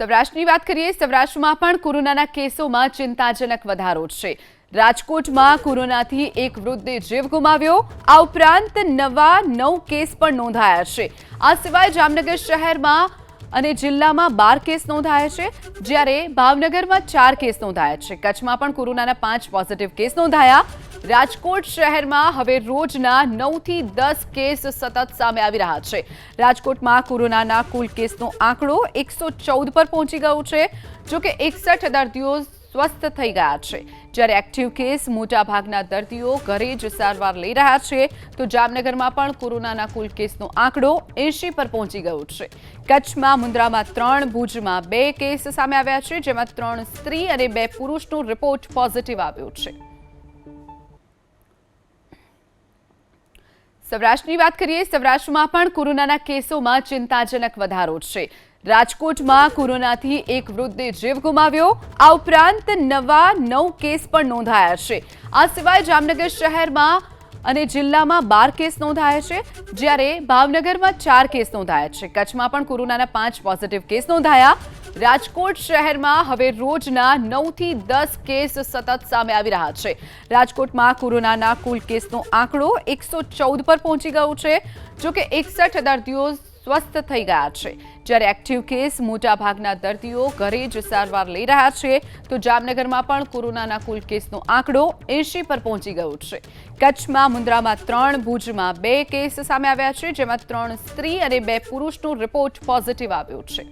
સૌરાષ્ટ્રની વાત કરીએ સૌરાષ્ટ્રમાં પણ કોરોનાના કેસોમાં ચિંતાજનક વધારો છે। રાજકોટમાં કોરોનાથી એક વૃદ્ધે જીવ ગુમાવ્યો। આ ઉપરાંત નવા 9 કેસ પણ નોંધાયા છે। આ સિવાય જામનગર શહેરમાં અને જિલ્લામાં 12 કેસ નોંધાયા છે, જ્યારે ભાવનગરમાં 4 કેસ નોંધાયા છે। કચ્છમાં પણ કોરોનાના 5 પોઝિટિવ કેસ નોંધાયા। રાજકોટ શહેરમાં હવે રોજના 9 થી 10 કેસ સતત સામે આવી રહ્યા છે। રાજકોટમાં કોરોનાના કુલ કેસનો આંકડો 114 પર પહોંચી ગયો છે, જો કે 61 દર્દીઓ સ્વસ્થ થઈ ગયા છે, જ્યારે એક્ટિવ કેસ મોટાભાગના દર્દીઓ ઘરે જ સારવાર લઈ રહ્યા છે। તો જામનગરમાં પણ કોરોનાના કુલ કેસનો આંકડો 80 પર પહોંચી ગયો છે। કચ્છમાં મુન્દ્રામાં 3, ભુજમાં 2 કેસ સામે આવ્યા છે, જેમાં 3 સ્ત્રી અને 2 પુરુષનો રિપોર્ટ પોઝિટિવ આવ્યો છે। સૌરાષ્ટ્રની વાત કરીએ સૌરાષ્ટ્રમાં પણ કોરોનાના કેસોમાં ચિંતાજનક વધારો છે। રાજકોટમાં કોરોનાથી એક વૃદ્ધે જીવ ગુમાવ્યો। આ ઉપરાંત નવા 9 કેસ પણ નોંધાયા છે। આ સિવાય જામનગર શહેરમાં અને જિલ્લામાં 12 કેસ નોંધાયા છે, જ્યારે ભાવનગરમાં 4 કેસ નોંધાયા છે। કચ્છમાં પણ કોરોનાના 5 પોઝિટિવ કેસ નોંધાયા। રાજકોટ શહેરમાં હવે રોજના 9 થી 10 કેસ સતત સામે આવી રહ્યા છે। રાજકોટમાં કોરોનાના કુલ કેસનો આંકડો 114 પર પહોંચી ગયો છે, જો કે 61 દર્દીઓ સ્વસ્થ થઈ ગયા છે, જ્યારે એક્ટિવ કેસ મોટાભાગના દર્દીઓ ઘરે જ સારવાર લઈ રહ્યા છે। તો જામનગરમાં પણ કોરોનાના કુલ કેસનો આંકડો 80 પર પહોંચી ગયો છે। કચ્છમાં મુન્દ્રામાં 3, ભુજમાં 2 કેસ સામે આવ્યા છે, જેમાં 3 સ્ત્રી અને 2 પુરુષનો રિપોર્ટ પોઝિટિવ આવ્યો છે।